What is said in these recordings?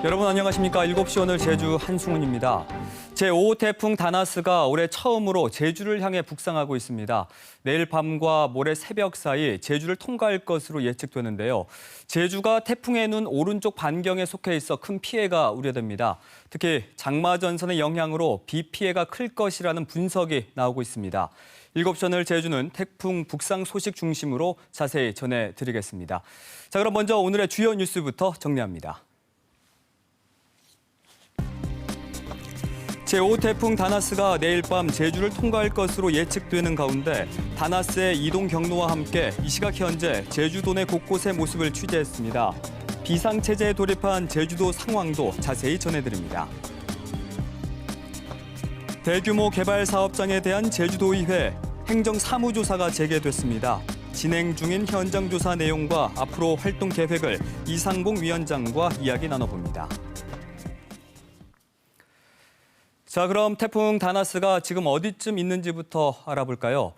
여러분 안녕하십니까. 7시 오늘 제주 한승훈입니다. 제5호 태풍 다나스가 올해 처음으로 제주를 향해 북상하고 있습니다. 내일 밤과 모레 새벽 사이 제주를 통과할 것으로 예측되는데요. 제주가 태풍의 눈 오른쪽 반경에 속해 있어 큰 피해가 우려됩니다. 특히 장마 전선의 영향으로 비 피해가 클 것이라는 분석이 나오고 있습니다. 7시 오늘 제주는 태풍 북상 소식 중심으로 자세히 전해드리겠습니다. 자, 그럼 먼저 오늘의 주요 뉴스부터 정리합니다. 제5 태풍 다나스가 내일 밤 제주를 통과할 것으로 예측되는 가운데 다나스의 이동 경로와 함께 이 시각 현재 제주도 내 곳곳의 모습을 취재했습니다. 비상체제에 돌입한 제주도 상황도 자세히 전해드립니다. 대규모 개발 사업장에 대한 제주도의회 행정사무조사가 재개됐습니다. 진행 중인 현장 조사 내용과 앞으로 활동 계획을 이상봉 위원장과 이야기 나눠봅니다. 자, 그럼 태풍 다나스가 지금 어디쯤 있는지부터 알아볼까요?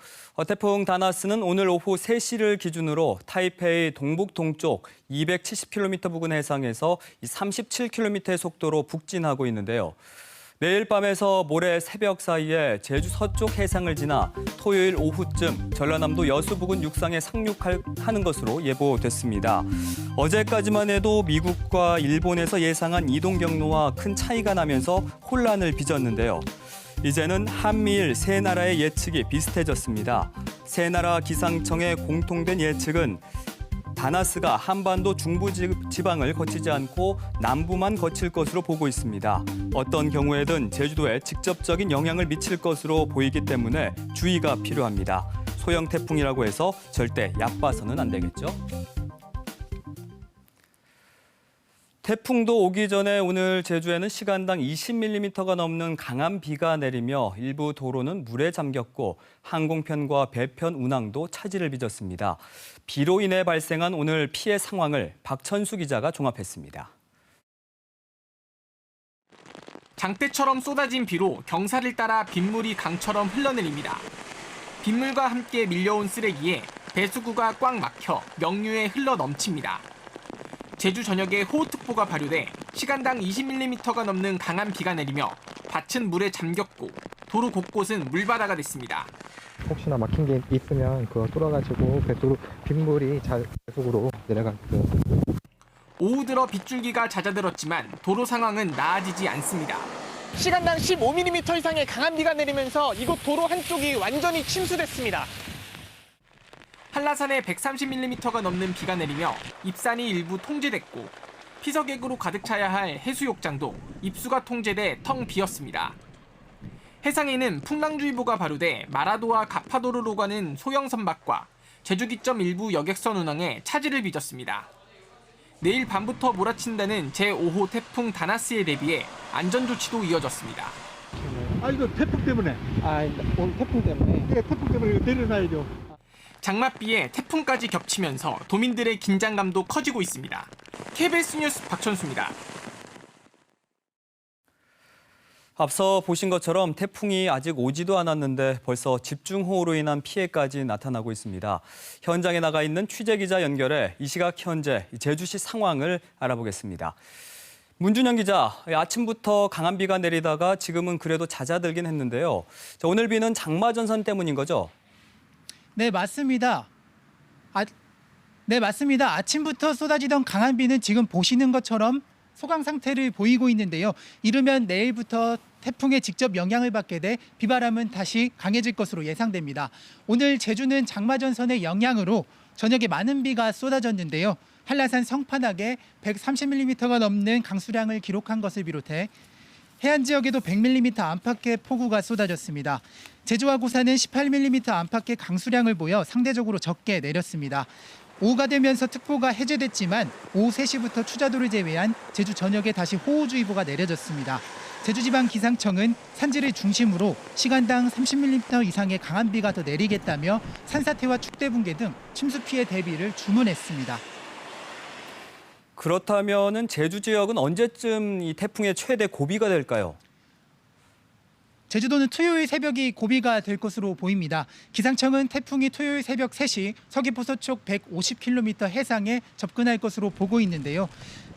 태풍 다나스는 오늘 오후 3시를 기준으로 타이페이 동북동쪽 270km 부근 해상에서 37km의 속도로 북진하고 있는데요. 내일 밤에서 모레 새벽 사이에 제주 서쪽 해상을 지나 토요일 오후쯤 전라남도 여수 부근 육상에 상륙하는 것으로 예보됐습니다. 어제까지만 해도 미국과 일본에서 예상한 이동 경로와 큰 차이가 나면서 혼란을 빚었는데요. 이제는 한미일 세 나라의 예측이 비슷해졌습니다. 세 나라 기상청의 공통된 예측은 다나스가 한반도 중부 지방을 거치지 않고 남부만 거칠 것으로 보고 있습니다. 어떤 경우에든 제주도에 직접적인 영향을 미칠 것으로 보이기 때문에 주의가 필요합니다. 소형 태풍이라고 해서 절대 얕봐서는 안 되겠죠. 태풍도 오기 전에 오늘 제주에는 시간당 20mm가 넘는 강한 비가 내리며 일부 도로는 물에 잠겼고 항공편과 배편 운항도 차질을 빚었습니다. 비로 인해 발생한 오늘 피해 상황을 박천수 기자가 종합했습니다. 장대처럼 쏟아진 비로 경사를 따라 빗물이 강처럼 흘러내립니다. 빗물과 함께 밀려온 쓰레기에 배수구가 꽉 막혀 명류에 흘러 넘칩니다. 제주 전역에 호우특보가 발효돼 시간당 20mm가 넘는 강한 비가 내리며 밭은 물에 잠겼고 도로 곳곳은 물바다가 됐습니다. 혹시나 막힌 게 있으면 그거 뚫어가지고 배수로 빗물이 잘 배수구로 내려가게끔. 오후 들어 빗줄기가 잦아들었지만 도로 상황은 나아지지 않습니다. 시간당 15mm 이상의 강한 비가 내리면서 이곳 도로 한쪽이 완전히 침수됐습니다. 한라산에 130mm가 넘는 비가 내리며 입산이 일부 통제됐고 피서객으로 가득 차야 할 해수욕장도 입수가 통제돼 텅 비었습니다. 해상에는 풍랑주의보가 발효돼 마라도와 가파도를 오가는 소형 선박과 제주기점 일부 여객선 운항에 차질을 빚었습니다. 내일 밤부터 몰아친다는 제5호 태풍 다나스에 대비해 안전조치도 이어졌습니다. 이거 태풍 때문에. 오늘 태풍 때문에? 네, 태풍 때문에 이거 내려놔야죠. 장맛비에 태풍까지 겹치면서 도민들의 긴장감도 커지고 있습니다. KBS 뉴스 박천수입니다. 앞서 보신 것처럼 태풍이 아직 오지도 않았는데 벌써 집중호우로 인한 피해까지 나타나고 있습니다. 현장에 나가 있는 취재기자 연결해 이 시각 현재 제주시 상황을 알아보겠습니다. 문준영 기자, 아침부터 강한 비가 내리다가 지금은 그래도 잦아들긴 했는데요. 오늘 비는 장마 전선 때문인 거죠? 네, 맞습니다. 맞습니다. 아침부터 쏟아지던 강한 비는 지금 보시는 것처럼 소강 상태를 보이고 있는데요. 이르면 내일부터 태풍에 직접 영향을 받게 돼 비바람은 다시 강해질 것으로 예상됩니다. 오늘 제주는 장마 전선의 영향으로 저녁에 많은 비가 쏟아졌는데요. 한라산 성판악에 130mm가 넘는 강수량을 기록한 것을 비롯해 해안 지역에도 100mm 안팎의 폭우가 쏟아졌습니다. 제주와 고산은 18mm 안팎의 강수량을 보여 상대적으로 적게 내렸습니다. 오후가 되면서 특보가 해제됐지만 오후 3시부터 추자도를 제외한 제주 전역에 다시 호우주의보가 내려졌습니다. 제주지방기상청은 산지를 중심으로 시간당 30mm 이상의 강한 비가 더 내리겠다며 산사태와 축대 붕괴 등 침수 피해 대비를 주문했습니다. 그렇다면은 제주 지역은 언제쯤 이 태풍의 최대 고비가 될까요? 제주도는 토요일 새벽이 고비가 될 것으로 보입니다. 기상청은 태풍이 토요일 새벽 3시 서귀포 서쪽 150km 해상에 접근할 것으로 보고 있는데요.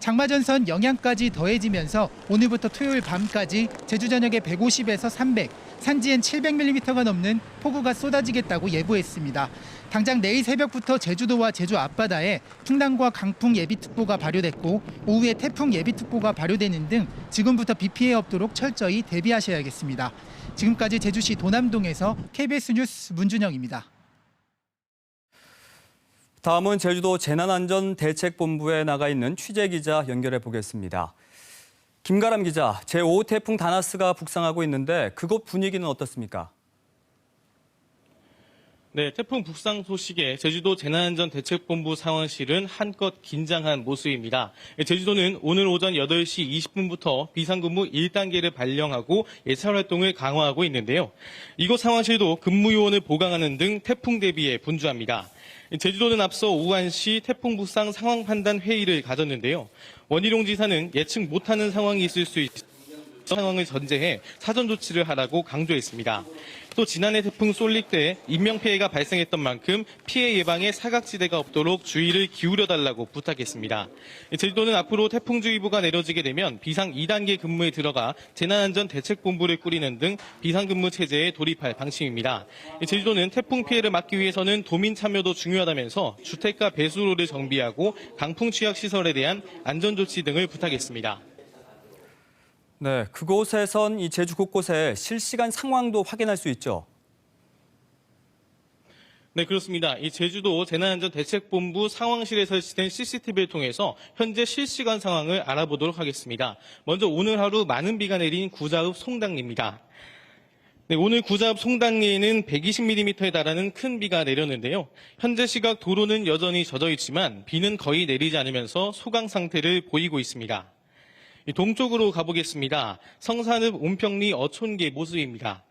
장마전선 영향까지 더해지면서 오늘부터 토요일 밤까지 제주 전역에 150에서 300, 산지엔 700mm가 넘는 폭우가 쏟아지겠다고 예보했습니다. 당장 내일 새벽부터 제주도와 제주 앞바다에 풍랑과 강풍 예비특보가 발효됐고 오후에 태풍 예비특보가 발효되는 등 지금부터 비 피해 없도록 철저히 대비하셔야겠습니다. 지금까지 제주시 도남동에서 KBS 뉴스 문준영입니다. 다음은 제주도 재난안전대책본부에 나가 있는 취재기자 연결해 보겠습니다. 김가람 기자, 제5호 태풍 다나스가 북상하고 있는데 그곳 분위기는 어떻습니까? 네, 태풍 북상 소식에 제주도 재난안전대책본부 상황실은 한껏 긴장한 모습입니다. 제주도는 오늘 오전 8시 20분부터 비상근무 1단계를 발령하고 예찰 활동을 강화하고 있는데요. 이곳 상황실도 근무요원을 보강하는 등 태풍 대비에 분주합니다. 제주도는 앞서 오후 1시 태풍 북상 상황 판단 회의를 가졌는데요. 원희룡 지사는 예측 못하는 상황이 있을 수 있는 상황을 전제해 사전 조치를 하라고 강조했습니다. 또 지난해 태풍 솔릭 때 인명피해가 발생했던 만큼 피해 예방에 사각지대가 없도록 주의를 기울여달라고 부탁했습니다. 제주도는 앞으로 태풍주의보가 내려지게 되면 비상 2단계 근무에 들어가 재난안전대책본부를 꾸리는 등 비상근무 체제에 돌입할 방침입니다. 제주도는 태풍 피해를 막기 위해서는 도민 참여도 중요하다면서 주택가 배수로를 정비하고 강풍 취약 시설에 대한 안전조치 등을 부탁했습니다. 네, 그곳에선 이 제주 곳곳에 실시간 상황도 확인할 수 있죠. 네, 그렇습니다. 이 제주도 재난안전대책본부 상황실에 설치된 CCTV를 통해서 현재 실시간 상황을 알아보도록 하겠습니다. 먼저 오늘 하루 많은 비가 내린 구자읍 송당리입니다. 네, 오늘 구자읍 송당리에는 120mm에 달하는 큰 비가 내렸는데요. 현재 시각 도로는 여전히 젖어 있지만 비는 거의 내리지 않으면서 소강 상태를 보이고 있습니다. 동쪽으로 가보겠습니다. 성산읍 온평리 어촌계 모습입니다.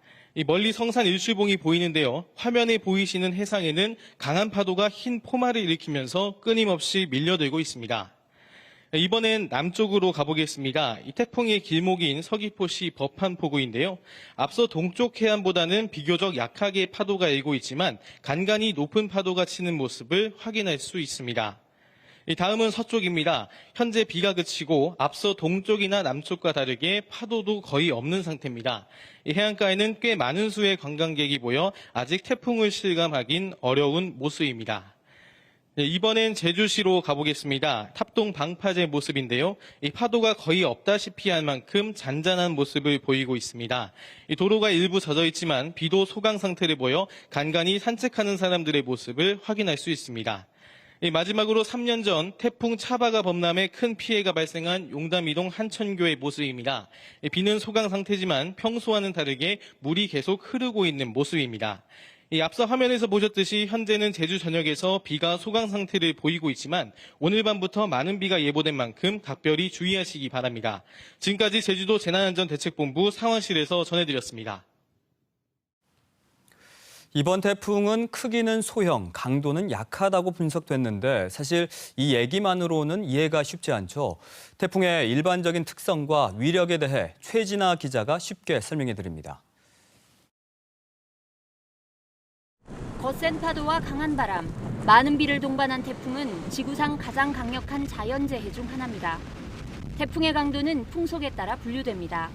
멀리 성산 일출봉이 보이는데요. 화면에 보이시는 해상에는 강한 파도가 흰 포마를 일으키면서 끊임없이 밀려들고 있습니다. 이번엔 남쪽으로 가보겠습니다. 이 태풍의 길목인 서귀포시 법한포구인데요. 앞서 동쪽 해안보다는 비교적 약하게 파도가 일고 있지만 간간히 높은 파도가 치는 모습을 확인할 수 있습니다. 다음은 서쪽입니다. 현재 비가 그치고 앞서 동쪽이나 남쪽과 다르게 파도도 거의 없는 상태입니다. 해안가에는 꽤 많은 수의 관광객이 모여 아직 태풍을 실감하긴 어려운 모습입니다. 이번엔 제주시로 가보겠습니다. 탑동 방파제 모습인데요. 이 파도가 거의 없다시피 할 만큼 잔잔한 모습을 보이고 있습니다. 이 도로가 일부 젖어 있지만 비도 소강 상태를 보여 간간히 산책하는 사람들의 모습을 확인할 수 있습니다. 마지막으로 3년 전 태풍 차바가 범람해 큰 피해가 발생한 용담이동 한천교의 모습입니다. 비는 소강 상태지만 평소와는 다르게 물이 계속 흐르고 있는 모습입니다. 앞서 화면에서 보셨듯이 현재는 제주 전역에서 비가 소강 상태를 보이고 있지만 오늘 밤부터 많은 비가 예보된 만큼 각별히 주의하시기 바랍니다. 지금까지 제주도 재난안전대책본부 상황실에서 전해드렸습니다. 이번 태풍은 크기는 소형, 강도는 약하다고 분석됐는데 사실 이 얘기만으로는 이해가 쉽지 않죠. 태풍의 일반적인 특성과 위력에 대해 최진아 기자가 쉽게 설명해 드립니다. 거센 파도와 강한 바람, 많은 비를 동반한 태풍은 지구상 가장 강력한 자연재해 중 하나입니다. 태풍의 강도는 풍속에 따라 분류됩니다.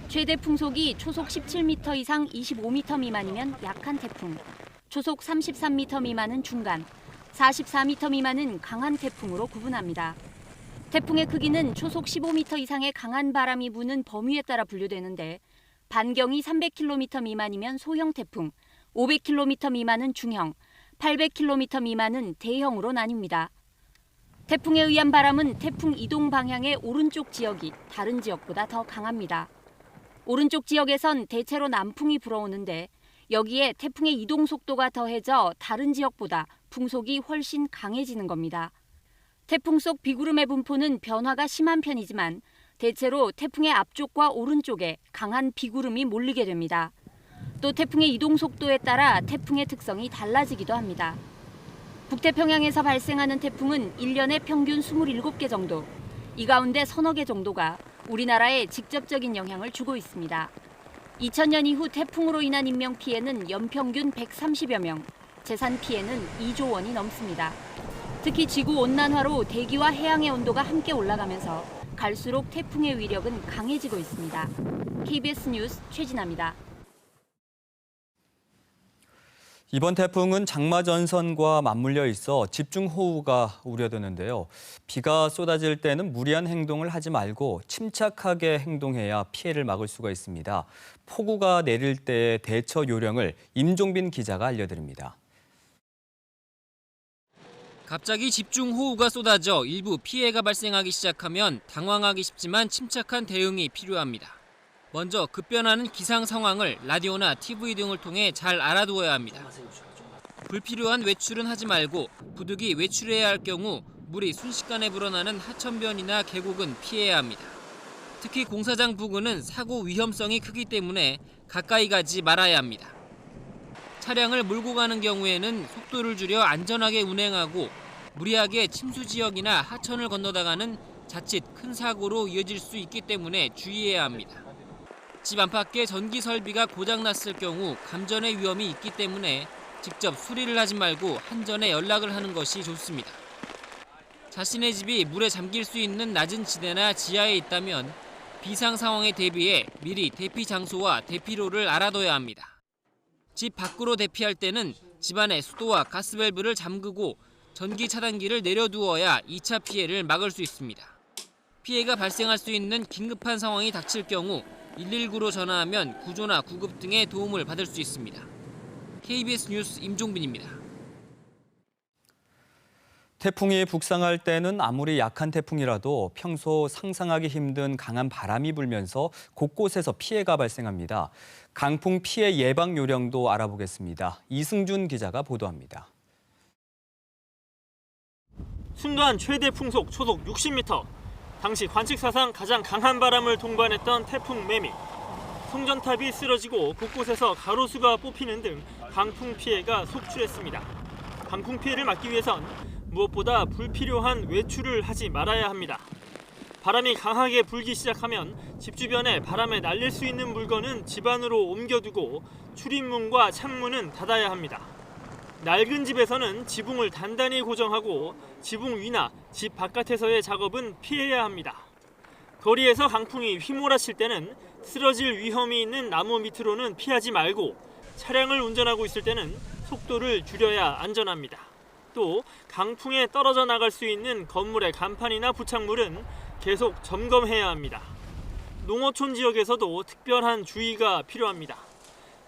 최대 풍속이 초속 17m 이상 25m 미만이면 약한 태풍, 초속 33m 미만은 중간, 44m 미만은 강한 태풍으로 구분합니다. 태풍의 크기는 초속 15m 이상의 강한 바람이 부는 범위에 따라 분류되는데 반경이 300km 미만이면 소형 태풍, 500km 미만은 중형, 800km 미만은 대형으로 나뉩니다. 태풍에 의한 바람은 태풍 이동 방향의 오른쪽 지역이 다른 지역보다 더 강합니다. 오른쪽 지역에선 대체로 남풍이 불어오는데 여기에 태풍의 이동 속도가 더해져 다른 지역보다 풍속이 훨씬 강해지는 겁니다. 태풍 속 비구름의 분포는 변화가 심한 편이지만 대체로 태풍의 앞쪽과 오른쪽에 강한 비구름이 몰리게 됩니다. 또 태풍의 이동 속도에 따라 태풍의 특성이 달라지기도 합니다. 북태평양에서 발생하는 태풍은 1년에 평균 27개 정도, 이 가운데 서너 개 정도가 우리나라에 직접적인 영향을 주고 있습니다. 2000년 이후 태풍으로 인한 인명피해는 연평균 130여 명, 재산 피해는 2조 원이 넘습니다. 특히 지구온난화로 대기와 해양의 온도가 함께 올라가면서 갈수록 태풍의 위력은 강해지고 있습니다. KBS 뉴스 최진아입니다. 이번 태풍은 장마 전선과 맞물려 있어 집중호우가 우려되는데요. 비가 쏟아질 때는 무리한 행동을 하지 말고 침착하게 행동해야 피해를 막을 수가 있습니다. 폭우가 내릴 때의 대처 요령을 임종빈 기자가 알려드립니다. 갑자기 집중호우가 쏟아져 일부 피해가 발생하기 시작하면 당황하기 쉽지만 침착한 대응이 필요합니다. 먼저 급변하는 기상 상황을 라디오나 TV 등을 통해 잘 알아두어야 합니다. 불필요한 외출은 하지 말고 부득이 외출해야 할 경우 물이 순식간에 불어나는 하천변이나 계곡은 피해야 합니다. 특히 공사장 부근은 사고 위험성이 크기 때문에 가까이 가지 말아야 합니다. 차량을 몰고 가는 경우에는 속도를 줄여 안전하게 운행하고 무리하게 침수 지역이나 하천을 건너다가는 자칫 큰 사고로 이어질 수 있기 때문에 주의해야 합니다. 집 안팎에 전기 설비가 고장났을 경우 감전의 위험이 있기 때문에 직접 수리를 하지 말고 한전에 연락을 하는 것이 좋습니다. 자신의 집이 물에 잠길 수 있는 낮은 지대나 지하에 있다면 비상 상황에 대비해 미리 대피 장소와 대피로를 알아둬야 합니다. 집 밖으로 대피할 때는 집안의 수도와 가스밸브를 잠그고 전기 차단기를 내려두어야 2차 피해를 막을 수 있습니다. 피해가 발생할 수 있는 긴급한 상황이 닥칠 경우 119로 전화하면 구조나 구급 등의 도움을 받을 수 있습니다. KBS 뉴스 임종빈입니다. 태풍이 북상할 때는 아무리 약한 태풍이라도 평소 상상하기 힘든 강한 바람이 불면서 곳곳에서 피해가 발생합니다. 강풍 피해 예방 요령도 알아보겠습니다. 이승준 기자가 보도합니다. 순간 최대 풍속 초속 60m. 당시 관측사상 가장 강한 바람을 동반했던 태풍 매미. 송전탑이 쓰러지고 곳곳에서 가로수가 뽑히는 등 강풍 피해가 속출했습니다. 강풍 피해를 막기 위해선 무엇보다 불필요한 외출을 하지 말아야 합니다. 바람이 강하게 불기 시작하면 집 주변에 바람에 날릴 수 있는 물건은 집 안으로 옮겨두고 출입문과 창문은 닫아야 합니다. 낡은 집에서는 지붕을 단단히 고정하고 지붕 위나 집 바깥에서의 작업은 피해야 합니다. 거리에서 강풍이 휘몰아칠 때는 쓰러질 위험이 있는 나무 밑으로는 피하지 말고 차량을 운전하고 있을 때는 속도를 줄여야 안전합니다. 또 강풍에 떨어져 나갈 수 있는 건물의 간판이나 부착물은 계속 점검해야 합니다. 농어촌 지역에서도 특별한 주의가 필요합니다.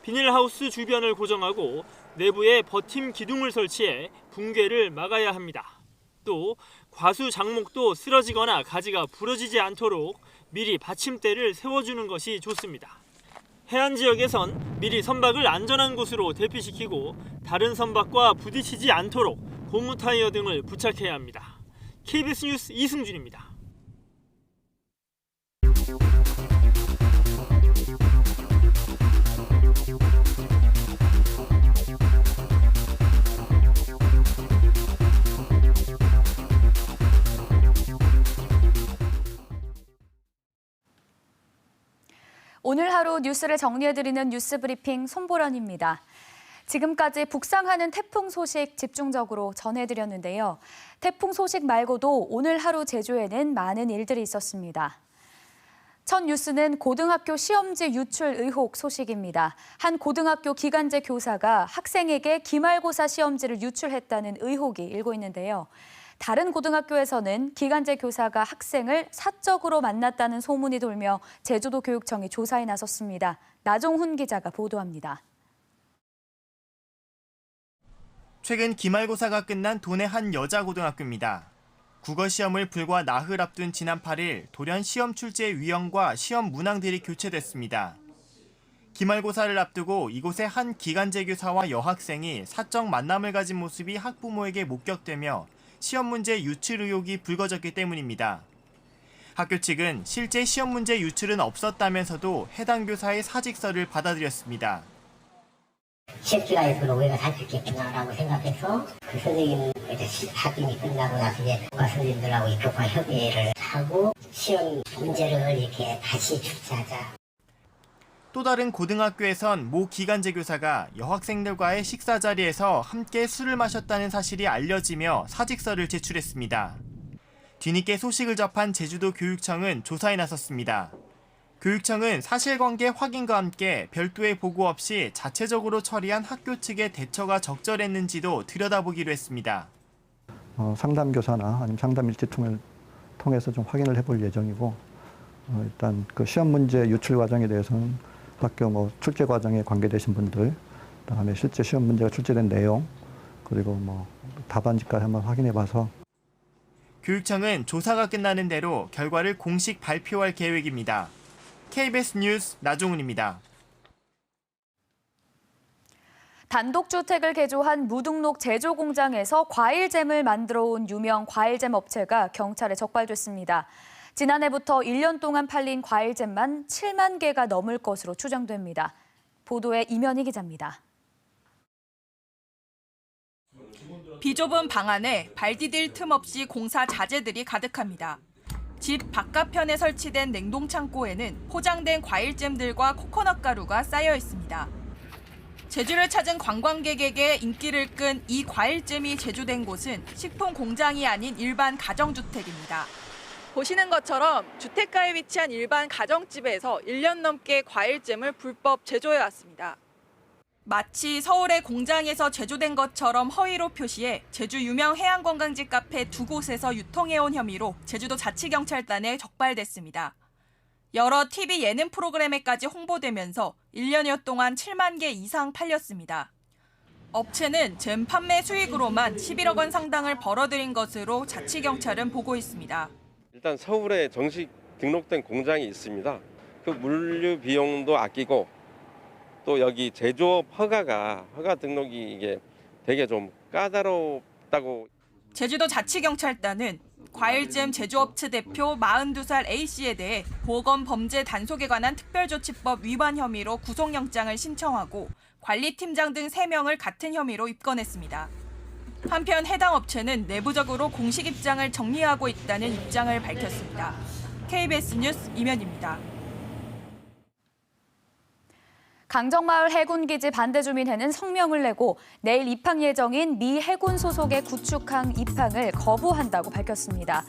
비닐하우스 주변을 고정하고 내부에 버팀 기둥을 설치해 붕괴를 막아야 합니다. 또 과수 장목도 쓰러지거나 가지가 부러지지 않도록 미리 받침대를 세워주는 것이 좋습니다. 해안 지역에선 미리 선박을 안전한 곳으로 대피시키고 다른 선박과 부딪히지 않도록 고무 타이어 등을 부착해야 합니다. KBS 뉴스 이승준입니다. 오늘 하루 뉴스를 정리해드리는 뉴스브리핑 손보라입니다. 지금까지 북상하는 태풍 소식 집중적으로 전해드렸는데요. 태풍 소식 말고도 오늘 하루 제주에는 많은 일들이 있었습니다. 첫 뉴스는 고등학교 시험지 유출 의혹 소식입니다. 한 고등학교 기간제 교사가 학생에게 기말고사 시험지를 유출했다는 의혹이 일고 있는데요. 다른 고등학교에서는 기간제 교사가 학생을 사적으로 만났다는 소문이 돌며 제주도 교육청이 조사에 나섰습니다. 나종훈 기자가 보도합니다. 최근 기말고사가 끝난 도내 한 여자 고등학교입니다. 국어 시험을 불과 나흘 앞둔 지난 8일 돌연 시험 출제 위원과 시험 문항들이 교체됐습니다. 기말고사를 앞두고 이곳의 한 기간제 교사와 여학생이 사적 만남을 가진 모습이 학부모에게 목격되며 시험 문제 유출 의혹이 불거졌기 때문입니다. 학교 측은 실제 시험 문제 유출은 없었다면서도 해당 교사의 사직서를 받아들였습니다. 시험기간에서는 오해가 살 수 있겠구나라고 생각해서 그 선생님 학기이 끝나고 나서 이제 선생님들하고 교과 협의회를 하고 시험 문제를 이렇게 다시 출제하자. 또 다른 고등학교에선 모 기간제 교사가 여학생들과의 식사 자리에서 함께 술을 마셨다는 사실이 알려지며 사직서를 제출했습니다. 뒤늦게 소식을 접한 제주도 교육청은 조사에 나섰습니다. 교육청은 사실관계 확인과 함께 별도의 보고 없이 자체적으로 처리한 학교 측의 대처가 적절했는지도 들여다보기로 했습니다. 상담교사나 아니면 상담 일지통을 통해서 좀 확인을 해볼 예정이고, 일단 그 시험 문제 유출 과정에 대해서는 학교 출제 과정에 관계되신 분들, 그다음에 실제 시험 문제가 출제된 내용, 그리고 답안지까지 한번 확인해봐서. 교육청은 조사가 끝나는 대로 결과를 공식 발표할 계획입니다. KBS 뉴스 나종훈입니다. 단독주택을 개조한 무등록 제조 공장에서 과일잼을 만들어 온 유명 과일잼 업체가 경찰에 적발됐습니다. 지난해부터 1년 동안 팔린 과일잼만 7만 개가 넘을 것으로 추정됩니다. 보도에 이면희 기자입니다. 비좁은 방 안에 발 디딜 틈 없이 공사 자재들이 가득합니다. 집 바깥편에 설치된 냉동 창고에는 포장된 과일잼들과 코코넛 가루가 쌓여 있습니다. 제주를 찾은 관광객에게 인기를 끈 이 과일잼이 제조된 곳은 식품 공장이 아닌 일반 가정주택입니다. 보시는 것처럼 주택가에 위치한 일반 가정집에서 1년 넘게 과일잼을 불법 제조해왔습니다. 마치 서울의 공장에서 제조된 것처럼 허위로 표시해 제주 유명 해양관광지 카페 2곳에서 유통해온 혐의로 제주도 자치경찰단에 적발됐습니다. 여러 TV 예능 프로그램에까지 홍보되면서 1년여 동안 7만 개 이상 팔렸습니다. 업체는 잼 판매 수익으로만 11억 원 상당을 벌어들인 것으로 자치경찰은 보고 있습니다. 일단 서울에 정식 등록된 공장이 있습니다. 그 물류 비용도 아끼고 또 여기 제조업 허가 등록이 이게 되게 좀 까다롭다고. 제주도 자치경찰단은 과일잼 제조업체 대표 42살 A씨에 대해 보건범죄 단속에 관한 특별조치법 위반 혐의로 구속영장을 신청하고 관리팀장 등 3명을 같은 혐의로 입건했습니다. 한편 해당 업체는 내부적으로 공식 입장을 정리하고 있다는 입장을 밝혔습니다. KBS 뉴스 이면입니다. 강정마을 해군기지 반대 주민회는 성명을 내고 내일 입항 예정인 미 해군 소속의 구축함 입항을 거부한다고 밝혔습니다.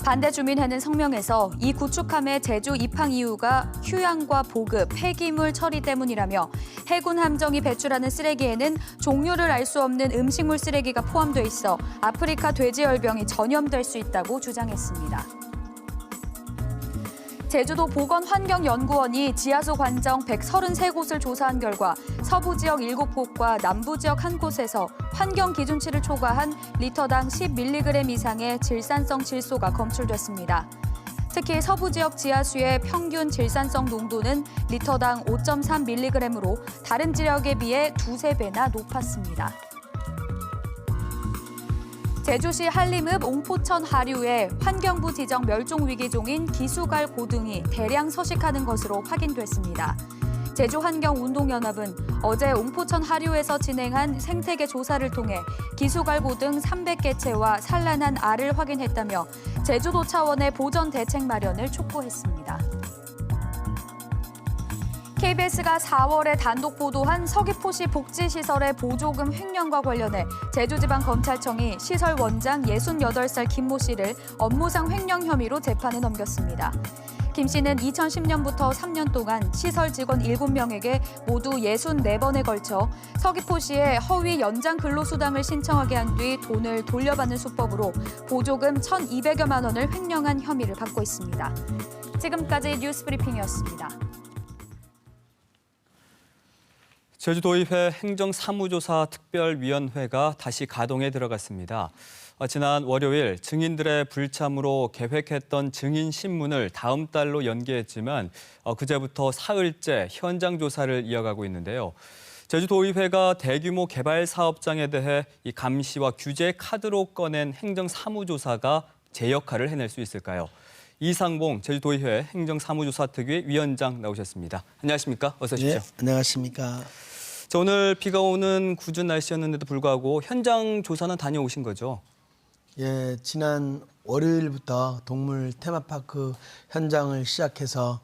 반대 주민회는 성명에서 이 구축함의 제주 입항 이유가 휴양과 보급, 폐기물 처리 때문이라며 해군 함정이 배출하는 쓰레기에는 종류를 알 수 없는 음식물 쓰레기가 포함돼 있어 아프리카 돼지열병이 전염될 수 있다고 주장했습니다. 제주도 보건환경연구원이 지하수 관정 133곳을 조사한 결과 서부 지역 7곳과 남부 지역 1곳에서 환경 기준치를 초과한 리터당 10mg 이상의 질산성 질소가 검출됐습니다. 특히 서부 지역 지하수의 평균 질산성 농도는 리터당 5.3mg으로 다른 지역에 비해 2~3배나 높았습니다. 제주시 한림읍 옹포천 하류에 환경부 지정 멸종위기종인 기수갈 고등이 대량 서식하는 것으로 확인됐습니다. 제주환경운동연합은 어제 옹포천 하류에서 진행한 생태계 조사를 통해 기수갈 고등 300개체와 산란한 알을 확인했다며 제주도 차원의 보전 대책 마련을 촉구했습니다. KBS가 4월에 단독 보도한 서귀포시 복지시설의 보조금 횡령과 관련해 제주지방검찰청이 시설 원장 68살 김모 씨를 업무상 횡령 혐의로 재판에 넘겼습니다. 김 씨는 2010년부터 3년 동안 시설 직원 7명에게 모두 64번에 걸쳐 서귀포시에 허위 연장 근로수당을 신청하게 한 뒤 돈을 돌려받는 수법으로 보조금 1,200여만 원을 횡령한 혐의를 받고 있습니다. 지금까지 뉴스브리핑이었습니다. 제주도의회 행정사무조사 특별위원회가 다시 가동에 들어갔습니다. 지난 월요일 증인들의 불참으로 계획했던 증인 신문을 다음 달로 연기했지만 그제부터 사흘째 현장 조사를 이어가고 있는데요. 제주도의회가 대규모 개발 사업장에 대해 이 감시와 규제 카드로 꺼낸 행정사무조사가 제 역할을 해낼 수 있을까요? 이상봉 제주도의회 행정사무조사특위 위원장 나오셨습니다. 안녕하십니까? 어서 오십시오. 네, 안녕하십니까? 자, 오늘 비가 오는 궂은 날씨였는데도 불구하고 현장 조사는 다녀오신 거죠? 예, 지난 월요일부터 동물 테마파크 현장을 시작해서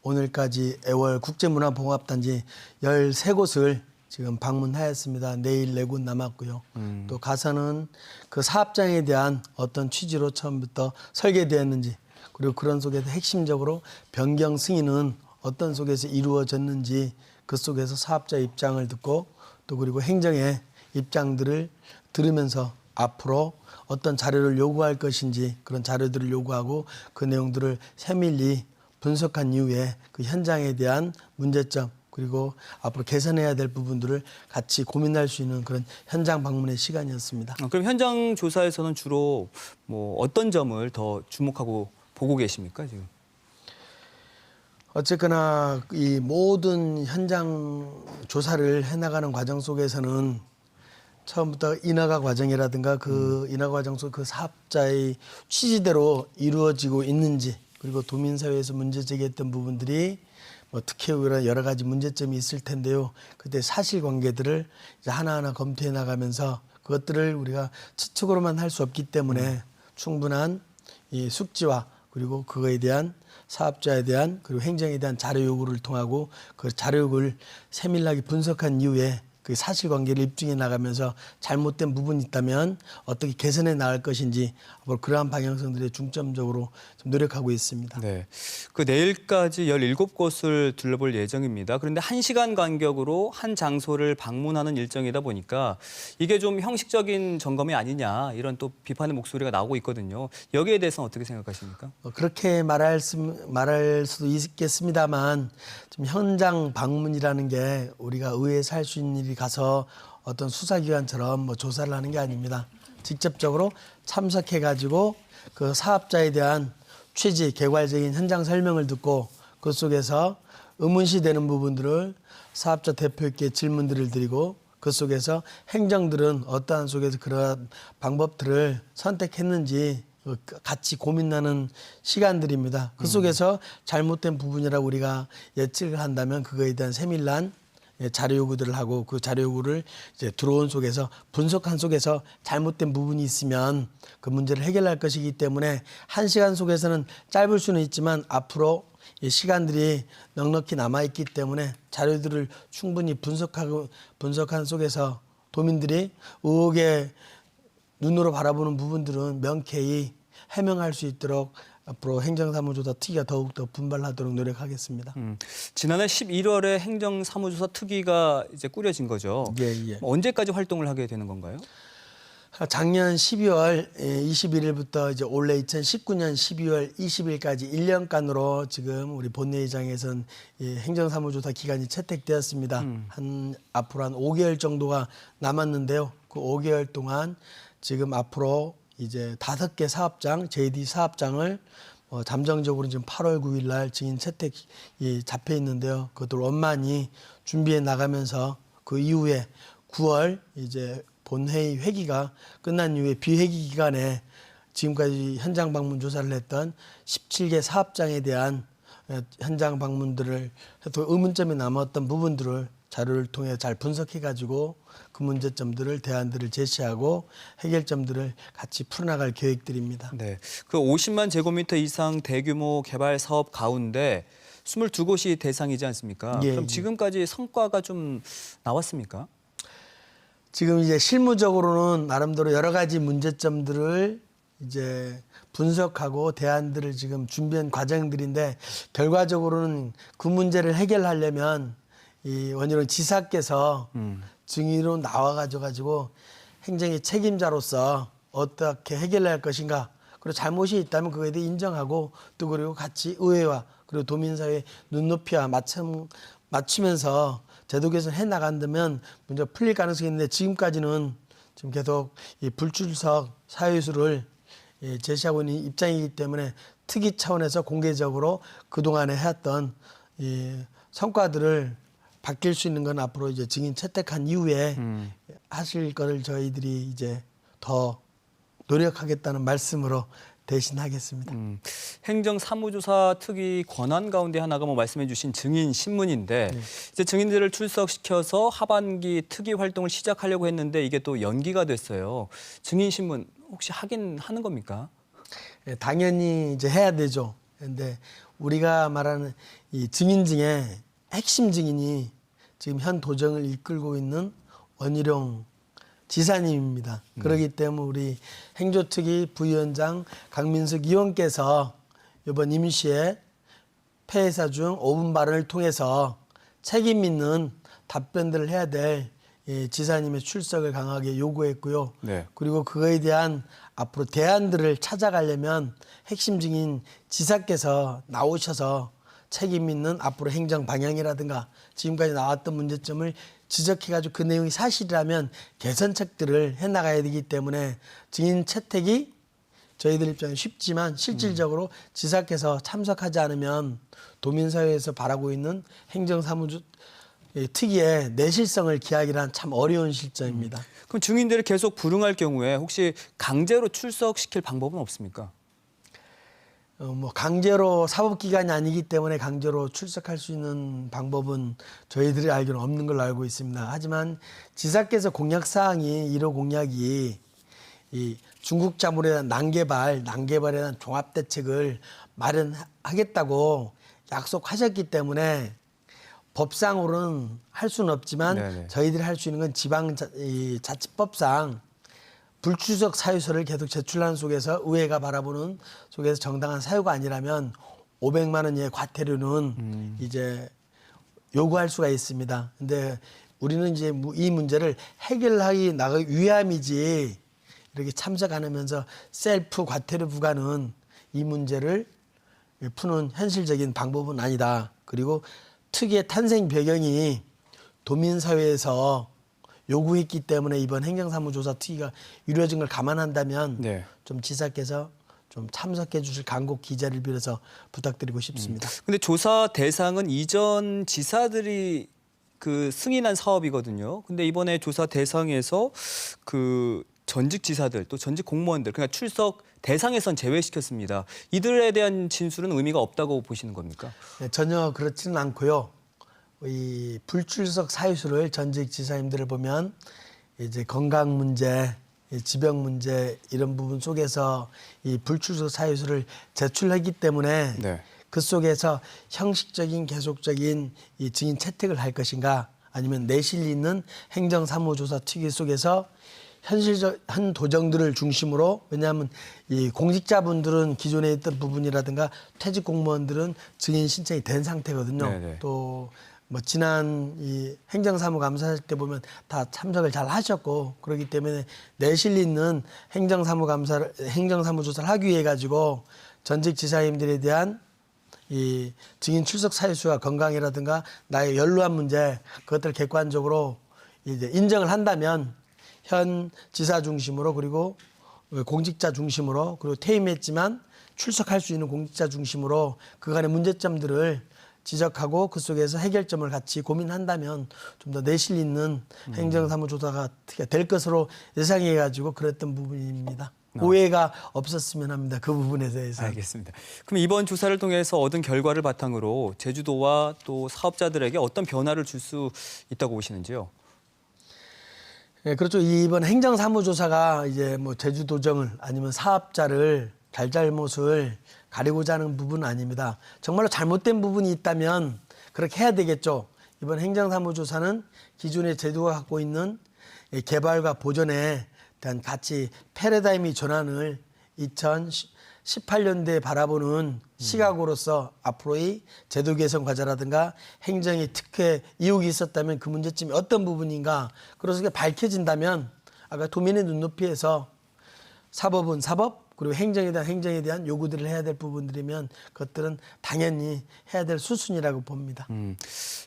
오늘까지 애월 국제문화봉합단지 13곳을 지금 방문하였습니다. 내일 4곳 남았고요. 또 가서는 그 사업장에 대한 어떤 취지로 처음부터 설계되었는지, 그리고 그런 속에서 핵심적으로 변경 승인은 어떤 속에서 이루어졌는지, 그 속에서 사업자 입장을 듣고 또 그리고 행정의 입장들을 들으면서 앞으로 어떤 자료를 요구할 것인지 그런 자료들을 요구하고 그 내용들을 세밀히 분석한 이후에 그 현장에 대한 문제점 그리고 앞으로 개선해야 될 부분들을 같이 고민할 수 있는 그런 현장 방문의 시간이었습니다. 그럼 현장 조사에서는 주로 뭐 어떤 점을 더 주목하고 보고 계십니까, 지금? 어쨌거나 이 모든 현장 조사를 해나가는 과정 속에서는 처음부터 인허가 과정이라든가 그 인허가 과정 속 그 사업자의 취지대로 이루어지고 있는지, 그리고 도민사회에서 문제 제기했던 부분들이 뭐 특혜 의혹이나 여러 가지 문제점이 있을 텐데요. 그때 사실관계들을 이제 하나하나 검토해 나가면서 그것들을 우리가 추측으로만 할 수 없기 때문에 충분한 이 숙지와 그리고 그거에 대한 사업자에 대한 그리고 행정에 대한 자료 요구를 통하고 그 자료 요구를 세밀하게 분석한 이후에 그 사실관계를 입증해 나가면서 잘못된 부분이 있다면 어떻게 개선해 나갈 것인지 앞으로 그러한 방향성들에 중점적으로 좀 노력하고 있습니다. 네, 그 내일까지 17곳을 둘러볼 예정입니다. 그런데 1시간 간격으로 한 장소를 방문하는 일정이다 보니까 이게 좀 형식적인 점검이 아니냐 이런 또 비판의 목소리가 나오고 있거든요. 여기에 대해서는 어떻게 생각하십니까? 그렇게 말할 수도 있겠습니다만 좀 현장 방문이라는 게 우리가 의회에서 할 수 있는 일이 가서 어떤 수사기관처럼 뭐 조사를 하는 게 아닙니다. 직접적으로 참석해가지고 그 사업자에 대한 취지, 개괄적인 현장 설명을 듣고 그 속에서 의문시 되는 부분들을 사업자 대표에게 질문들을 드리고 그 속에서 행정들은 어떠한 속에서 그런 방법들을 선택했는지 같이 고민하는 시간들입니다. 그 속에서 잘못된 부분이라고 우리가 예측을 한다면 그거에 대한 세밀한 자료 요구들을 하고 그 자료 요구를 이제 들어온 속에서 분석한 속에서 잘못된 부분이 있으면 그 문제를 해결할 것이기 때문에 1시간 속에서는 짧을 수는 있지만 앞으로 이 시간들이 넉넉히 남아있기 때문에 자료들을 충분히 분석한 속에서 도민들이 의혹의 눈으로 바라보는 부분들은 명쾌히 해명할 수 있도록 앞으로 행정사무조사 특위가 더욱더 분발하도록 노력하겠습니다. 지난해 11월에 행정사무조사 특위가 이제 꾸려진 거죠. 예. 언제까지 활동을 하게 되는 건가요? 작년 12월 21일부터 이제 올해 2019년 12월 20일까지 1년간으로 지금 우리 본회의장에선 행정사무조사 기간이 채택되었습니다. 앞으로 한 5개월 정도가 남았는데요. 그 5개월 동안 지금 앞으로 이제 5개 사업장, JD 사업장을 잠정적으로 지금 8월 9일 날 증인 채택이 잡혀 있는데요. 그것들 원만히 준비해 나가면서 그 이후에 9월 이제 본회의 회기가 끝난 이후에 비회기 기간에 지금까지 현장 방문 조사를 했던 17개 사업장에 대한 현장 방문들을 또 의문점이 남았던 부분들을 자료를 통해 잘 분석해가지고 그 문제점들을 대안들을 제시하고 해결점들을 같이 풀어나갈 계획들입니다. 네, 그 50만 제곱미터 이상 대규모 개발 사업 가운데 22곳이 대상이지 않습니까? 예, 그럼 예. 지금까지 성과가 좀 나왔습니까? 지금 이제 실무적으로는 나름대로 여러 가지 문제점들을 이제 분석하고 대안들을 지금 준비한 과정들인데 결과적으로는 그 문제를 해결하려면 이 원희룡 지사께서 증인으로 나와가지고 행정의 책임자로서 어떻게 해결할 것인가, 그리고 잘못이 있다면 그거에 대해 인정하고 또 그리고 같이 의회와 그리고 도민사회 눈높이와 맞추면서 제도 개선해 나간다면 문제가 풀릴 가능성이 있는데 지금까지는 지금 계속 이 불출석 사유수를 제시하고 있는 입장이기 때문에 특위 차원에서 공개적으로 그동안에 해왔던 이 성과들을 바뀔 수 있는 건 앞으로 이제 증인 채택한 이후에 하실 거를 저희들이 이제 더 노력하겠다는 말씀으로 대신하겠습니다. 행정사무조사 특위 권한 가운데 하나가 뭐 말씀해 주신 증인 신문인데 이제 증인들을 출석시켜서 하반기 특위 활동을 시작하려고 했는데 이게 또 연기가 됐어요. 증인 신문 혹시 하긴 하는 겁니까? 당연히 이제 해야 되죠. 그런데 우리가 말하는 이 증인 중에 핵심 증인이 지금 현 도정을 이끌고 있는 원희룡 지사님입니다. 그렇기 때문에 우리 행조특위 부위원장 강민석 의원께서 이번 임시의 폐회사 중 5분 발언을 통해서 책임 있는 답변들을 해야 될 지사님의 출석을 강하게 요구했고요. 네. 그리고 그거에 대한 앞으로 대안들을 찾아가려면 핵심 증인 지사께서 나오셔서 책임 있는 앞으로 행정 방향이라든가 지금까지 나왔던 문제점을 지적해가지고 그 내용이 사실이라면 개선책들을 해나가야 되기 때문에 증인 채택이 저희들 입장에 쉽지만 실질적으로 지사께서 참석하지 않으면 도민사회에서 바라고 있는 행정사무조 특유의 내실성을 기하기란 참 어려운 실정입니다. 그럼 증인들이 계속 불응할 경우에 혹시 강제로 출석시킬 방법은 없습니까? 뭐 강제로 사법기관이 아니기 때문에 강제로 출석할 수 있는 방법은 저희들이 알기로는 없는 걸로 알고 있습니다. 하지만 지사께서 공약사항이 1호 공약이 이 중국 자본에 대한 난개발에 대한 종합대책을 마련하겠다고 약속하셨기 때문에 법상으로는 할 수는 없지만 네네. 저희들이 할 수 있는 건 지방자치법상 불출석 사유서를 계속 제출하는 속에서 의회가 바라보는 속에서 정당한 사유가 아니라면 500만 원 이하의 과태료는 이제 요구할 수가 있습니다. 근데 우리는 이제 이 문제를 해결하기 나가기 위함이지 이렇게 참석 안 하면서 셀프 과태료 부과는 이 문제를 푸는 현실적인 방법은 아니다. 그리고 특유의 탄생 배경이 도민사회에서 요구했기 때문에 이번 행정사무조사 특위가 이루어진 걸 감안한다면 네. 좀 지사께서 좀 참석해 주실 간곡 기자를 빌어서 부탁드리고 싶습니다. 근데 조사 대상은 이전 지사들이 그 승인한 사업이거든요. 근데 이번에 조사 대상에서 그 전직 지사들 또 전직 공무원들 그러니까 출석 대상에선 제외시켰습니다. 이들에 대한 진술은 의미가 없다고 보시는 겁니까? 네, 전혀 그렇지는 않고요. 이 불출석 사유수를 전직 지사님들을 보면 이제 건강 문제, 지병 문제 이런 부분 속에서 이 불출석 사유수를 제출했기 때문에 네. 그 속에서 형식적인 계속적인 이 증인 채택을 할 것인가 아니면 내실 있는 행정사무조사 특위 속에서 현 도정들을 중심으로 왜냐하면 이 공직자분들은 기존에 있던 부분이라든가 퇴직 공무원들은 증인 신청이 된 상태거든요. 네네. 또 뭐 지난 이 행정사무감사할 때 보면 다 참석을 잘 하셨고 그렇기 때문에 내실 있는 행정사무조사를 하기 위해 가지고 전직 지사님들에 대한 이 증인 출석 사유수와 건강이라든가 나의 연루한 문제 그것들을 객관적으로 이제 인정을 한다면 현 지사 중심으로 그리고 공직자 중심으로 그리고 퇴임했지만 출석할 수 있는 공직자 중심으로 그간의 문제점들을 지적하고 그 속에서 해결점을 같이 고민한다면 좀 더 내실 있는 행정사무조사가 될 것으로 예상해가지고 그랬던 부분입니다. 오해가 없었으면 합니다. 그 부분에 대해서. 알겠습니다. 그럼 이번 조사를 통해서 얻은 결과를 바탕으로 제주도와 또 사업자들에게 어떤 변화를 줄 수 있다고 보시는지요? 네, 그렇죠. 이번 행정사무조사가 이제 뭐 제주도정을 아니면 사업자를 잘잘못을 가리고자 하는 부분은 아닙니다. 정말로 잘못된 부분이 있다면 그렇게 해야 되겠죠. 이번 행정사무조사는 기존의 제도가 갖고 있는 개발과 보존에 대한 가치 패러다임의 전환을 2018년대에 바라보는 시각으로서 앞으로의 제도 개선 과제라든가 행정의 특혜 이혹이 있었다면 그 문제점이 어떤 부분인가 그래서 그게 밝혀진다면 아까 도민의 눈높이에서 사법은 사법 그리고 행정에 대한 요구들을 해야 될 부분들이면 그것들은 당연히 해야 될 수순이라고 봅니다.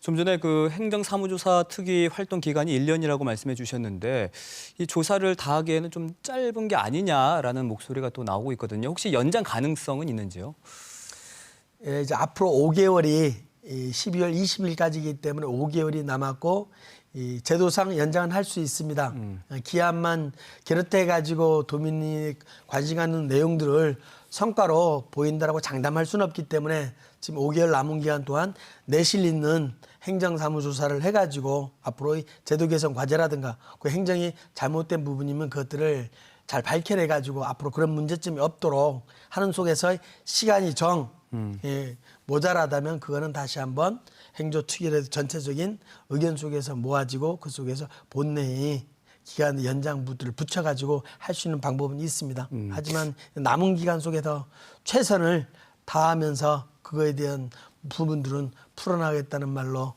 좀 전에 그 행정사무조사 특위 활동 기간이 1년이라고 말씀해 주셨는데 이 조사를 다 하기에는 좀 짧은 게 아니냐라는 목소리가 또 나오고 있거든요. 혹시 연장 가능성은 있는지요? 예, 이제 앞으로 5개월이 12월 20일까지이기 때문에 5개월이 남았고 이 제도상 연장은 할 수 있습니다. 기한만 기릇해 가지고 도민이 관심 갖는 내용들을 성과로 보인다라고 장담할 수는 없기 때문에 지금 5개월 남은 기간 동안 내실 있는 행정사무조사를 해가지고 앞으로의 제도 개선 과제라든가 그 행정이 잘못된 부분이면 그것들을 잘 밝혀내 가지고 앞으로 그런 문제점이 없도록 하는 속에서 시간이 예, 모자라다면 그거는 다시 한번 행조특위에서 전체적인 의견 속에서 모아지고 그 속에서 본내의 기간 연장부들을 붙여가지고 할 수 있는 방법은 있습니다. 하지만 남은 기간 속에서 최선을 다하면서 그거에 대한 부분들은 풀어나가겠다는 말로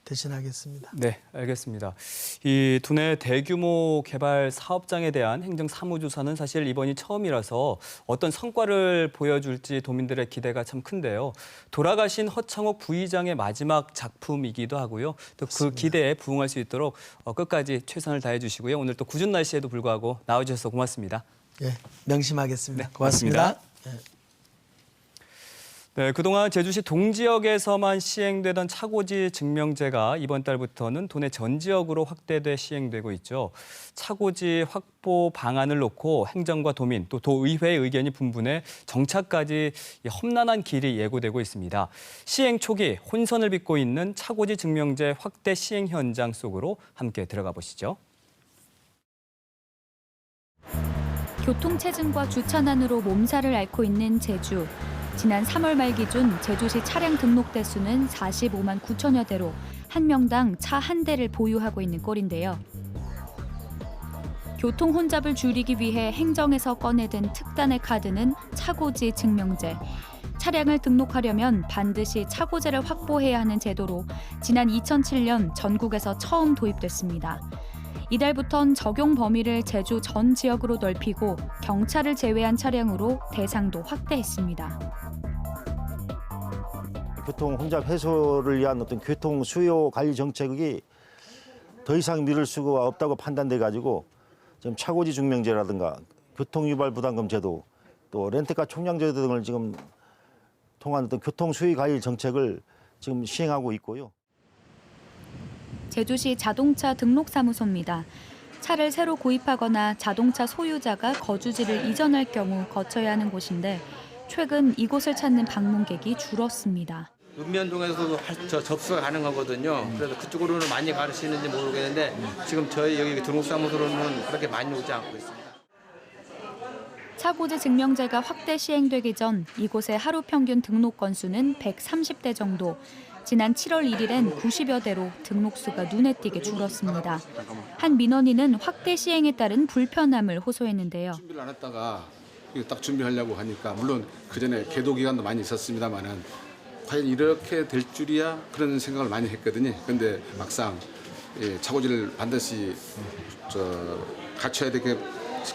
대신하겠습니다. 네, 알겠습니다. 이 두뇌 대규모 개발 사업장에 대한 행정 사무조사는 사실 이번이 처음이라서 어떤 성과를 보여줄지 도민들의 기대가 참 큰데요. 돌아가신 허창옥 부의장의 마지막 작품이기도 하고요. 또 그 기대에 부응할 수 있도록 끝까지 최선을 다해 주시고요. 오늘 또 궂은 날씨에도 불구하고 나와주셔서 고맙습니다. 예, 명심하겠습니다. 네, 고맙습니다. 네, 그동안 제주시 동지역에서만 시행되던 차고지 증명제가 이번 달부터는 도내 전 지역으로 확대돼 시행되고 있죠. 차고지 확보 방안을 놓고 행정과 도민, 또 도의회의 의견이 분분해 정착까지 험난한 길이 예고되고 있습니다. 시행 초기 혼선을 빚고 있는 차고지 증명제 확대 시행 현장 속으로 함께 들어가 보시죠. 교통체증과 주차난으로 몸살을 앓고 있는 제주. 지난 3월 말 기준 제주시 차량 등록 대수는 45만 9천여 대로 한 명당 차 한 대를 보유하고 있는 꼴인데요. 교통 혼잡을 줄이기 위해 행정에서 꺼내든 특단의 카드는 차고지 증명제. 차량을 등록하려면 반드시 차고제를 확보해야 하는 제도로 지난 2007년 전국에서 처음 도입됐습니다. 이달부턴 적용 범위를 제주 전 지역으로 넓히고 경차를 제외한 차량으로 대상도 확대했습니다. 교통 혼잡 해소를 위한 어떤 교통 수요 관리 정책이 더 이상 미룰 수가 없다고 판단돼 가지고 지금 차고지 증명제라든가 교통 유발 부담금 제도 또 렌트카 총량제도 등을 지금 통한 어떤 교통 수요 관리 정책을 지금 시행하고 있고요. 제주시 자동차 등록사무소입니다. 차를 새로 구입하거나 자동차 소유자가 거주지를 이전할 경우 거쳐야 하는 곳인데 최근 이곳을 찾는 방문객이 줄었습니다. 읍면동에서도 접수가 가능하거든요. 그래서 그쪽으로는 많이 가시는지 모르겠는데 지금 저희 여기 등록사무소로는 그렇게 많이 오지 않고 있습니다. 차고지 증명제가 확대 시행되기 전 이곳의 하루 평균 등록 건수는 130대 정도. 지난 7월 1일엔 90여 대로 등록수가 눈에 띄게 줄었습니다. 한 민원인은 확대 시행에 따른 불편함을 호소했는데요. 준비를 안 했다가 이거 딱 준비하려고 하니까 물론 그전에 계도 기간도 많이 있었습니다만은 과연 이렇게 될 줄이야 그런 생각을 많이 했거든요. 그런데 막상 차고지를 반드시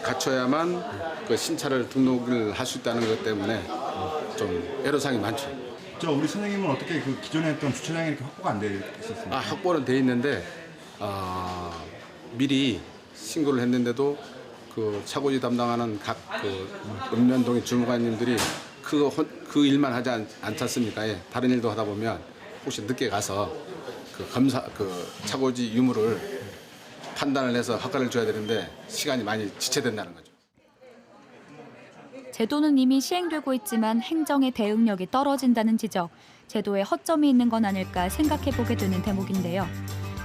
갖춰야만 그 신차를 등록을 할 수 있다는 것 때문에 좀 애로사항이 많죠. 우리 선생님은 어떻게 그 기존에 했던 주차장이 이렇게 확보가 안 돼 있었습니까? 확보는 돼 있는데 미리 신고를 했는데도 그 차고지 담당하는 각 그 읍면동의 주무관님들이 그 일만 하지 않지 않습니까? 예. 다른 일도 하다 보면 혹시 늦게 가서 그 차고지 유무를 판단을 해서 허가를 줘야 되는데 시간이 많이 지체된다는 거죠. 제도는 이미 시행되고 있지만 행정의 대응력이 떨어진다는 지적, 제도에 허점이 있는 건 아닐까 생각해보게 되는 대목인데요.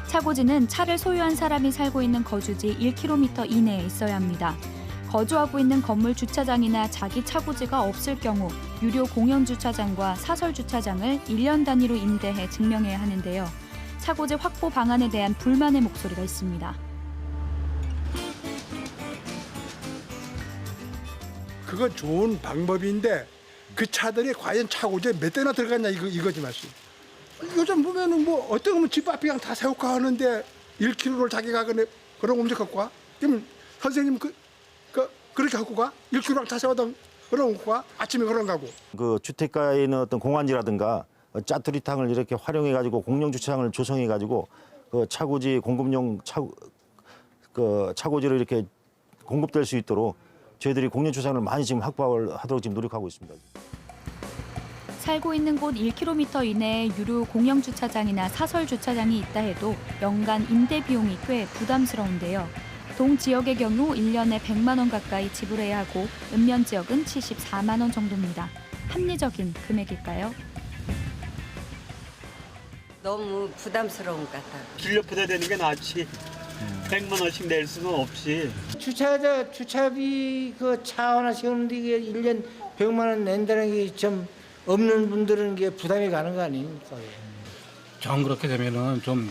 차고지는 차를 소유한 사람이 살고 있는 거주지 1km 이내에 있어야 합니다. 거주하고 있는 건물 주차장이나 자기 차고지가 없을 경우 유료 공영 주차장과 사설 주차장을 1년 단위로 임대해 증명해야 하는데요. 차고지 확보 방안에 대한 불만의 목소리가 있습니다. 그건 좋은 방법인데 그 차들이 과연 차고지에 몇 대나 들어갔냐 이거지 말씀. 요즘 보면은 뭐 어떤 거면 집 앞에 그냥 다 세우고 하는데 1km를 자기가 그런 움직 갖고 가? 그러면 선생님 그렇게 갖고 가? 1km를 다 세워다 그런 갖고 가? 아침에 그런 가고. 그 주택가에 있는 어떤 공원지라든가 짜투리탕을 이렇게 활용해 가지고 공영 주차장을 조성해 가지고 그 차고지 공급용 차고지로 이렇게 공급될 수 있도록 저희들이 공영 주차장을 많이 지금 확보를 하도록 지금 노력하고 있습니다. 살고 있는 곳 1km 이내에 유료 공영 주차장이나 사설 주차장이 있다 해도 연간 임대 비용이 꽤 부담스러운데요. 동 지역의 경우 1년에 100만 원 가까이 지불해야 하고 읍면 지역은 74만 원 정도입니다. 합리적인 금액일까요? 너무 부담스러운 것 같아요. 빌려받아야 되는 게 낫지. 100만 원씩 낼 수는 없이. 주차비 그 차 하나 세우는데 이게 1년 100만 원 낸다는 게 좀 없는 분들은 이게 부담이 가는 거 아닙니까? 정 그렇게 되면은 좀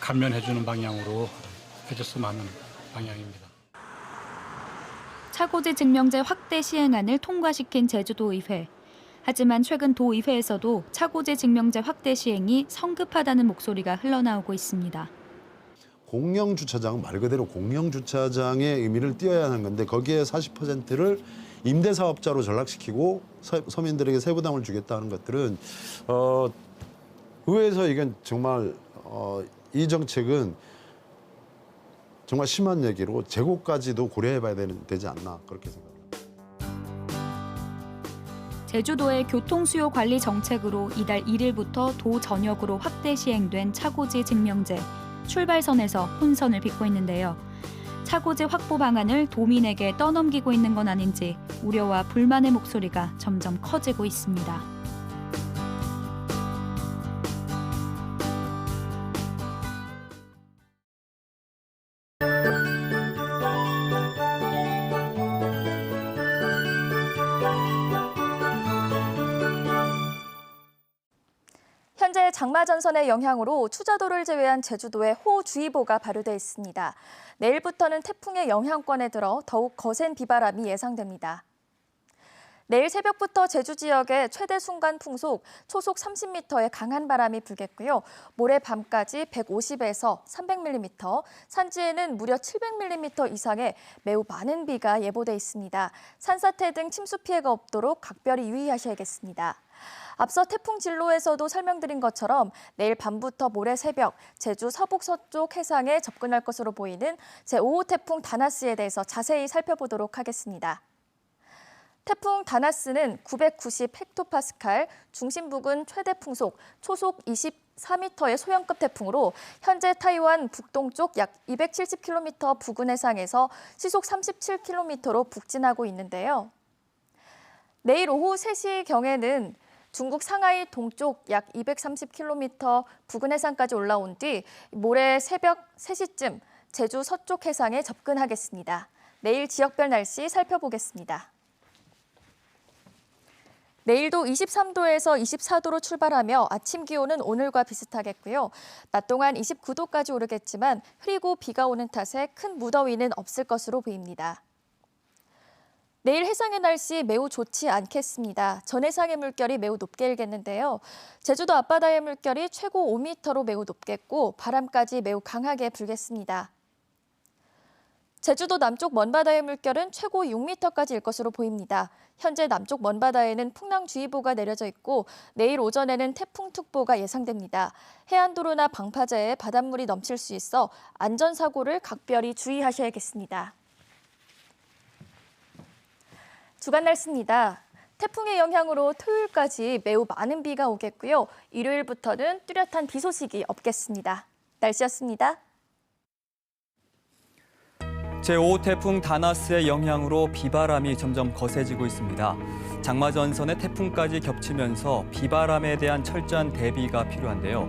감면해주는 방향으로 해줬으면 하는 방향입니다. 차고지 증명제 확대 시행안을 통과시킨 제주도의회. 하지만 최근 도의회에서도 차고지 증명제 확대 시행이 성급하다는 목소리가 흘러나오고 있습니다. 공영주차장은 말 그대로 공영주차장의 의미를 띄어야 하는 건데 거기에 40%를 임대사업자로 전락시키고 서민들에게 세부담을 주겠다는 것들은 의회에서 이건 정말 이 정책은 정말 심한 얘기로 재고까지도 고려해봐야 되지 않나 그렇게 생각합니다. 제주도의 교통수요 관리 정책으로 이달 1일부터 도 전역으로 확대 시행된 차고지 증명제. 출발선에서 혼선을 빚고 있는데요. 차고지 확보 방안을 도민에게 떠넘기고 있는 건 아닌지 우려와 불만의 목소리가 점점 커지고 있습니다. 현재 장마 전선의 영향으로 추자도를 제외한 제주도에 호우주의보가 발효돼 있습니다. 내일부터는 태풍의 영향권에 들어 더욱 거센 비바람이 예상됩니다. 내일 새벽부터 제주 지역에 최대 순간 풍속 초속 30m의 강한 바람이 불겠고요. 모레 밤까지 150에서 300mm, 산지에는 무려 700mm 이상의 매우 많은 비가 예보돼 있습니다. 산사태 등 침수 피해가 없도록 각별히 유의하셔야겠습니다. 앞서 태풍 진로에서도 설명드린 것처럼 내일 밤부터 모레 새벽 제주 서북 서쪽 해상에 접근할 것으로 보이는 제5호 태풍 다나스에 대해서 자세히 살펴보도록 하겠습니다. 태풍 다나스는 990헥토파스칼, 중심 부근 최대 풍속 초속 24m의 소형급 태풍으로 현재 타이완 북동쪽 약 270km 부근 해상에서 시속 37km로 북진하고 있는데요. 내일 오후 3시경에는 중국 상하이 동쪽 약 230km 부근 해상까지 올라온 뒤 모레 새벽 3시쯤 제주 서쪽 해상에 접근하겠습니다. 내일 지역별 날씨 살펴보겠습니다. 내일도 23도에서 24도로 출발하며 아침 기온은 오늘과 비슷하겠고요. 낮 동안 29도까지 오르겠지만 흐리고 비가 오는 탓에 큰 무더위는 없을 것으로 보입니다. 내일 해상의 날씨 매우 좋지 않겠습니다. 전해상의 물결이 매우 높게 일겠는데요. 제주도 앞바다의 물결이 최고 5m로 매우 높겠고 바람까지 매우 강하게 불겠습니다. 제주도 남쪽 먼바다의 물결은 최고 6m까지 일 것으로 보입니다. 현재 남쪽 먼바다에는 풍랑주의보가 내려져 있고 내일 오전에는 태풍특보가 예상됩니다. 해안도로나 방파제에 바닷물이 넘칠 수 있어 안전사고를 각별히 주의하셔야겠습니다. 주간 날씨입니다. 태풍의 영향으로 토요일까지 매우 많은 비가 오겠고요. 일요일부터는 뚜렷한 비 소식이 없겠습니다. 날씨였습니다. 제5호 태풍 다나스의 영향으로 비바람이 점점 거세지고 있습니다. 장마 전선의 태풍까지 겹치면서 비바람에 대한 철저한 대비가 필요한데요.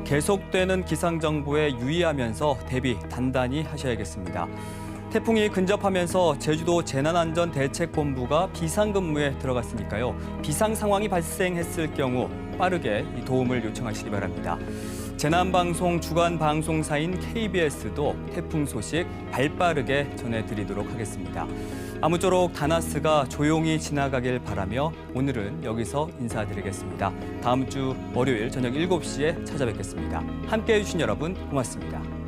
계속되는 기상정보에 유의하면서 대비 단단히 하셔야겠습니다. 태풍이 근접하면서 제주도 재난안전대책본부가 비상근무에 들어갔으니까요. 비상 상황이 발생했을 경우 빠르게 도움을 요청하시기 바랍니다. 재난방송 주간 방송사인 KBS도 태풍 소식 발빠르게 전해드리도록 하겠습니다. 아무쪼록 다나스가 조용히 지나가길 바라며 오늘은 여기서 인사드리겠습니다. 다음 주 월요일 저녁 7시에 찾아뵙겠습니다. 함께해 주신 여러분 고맙습니다.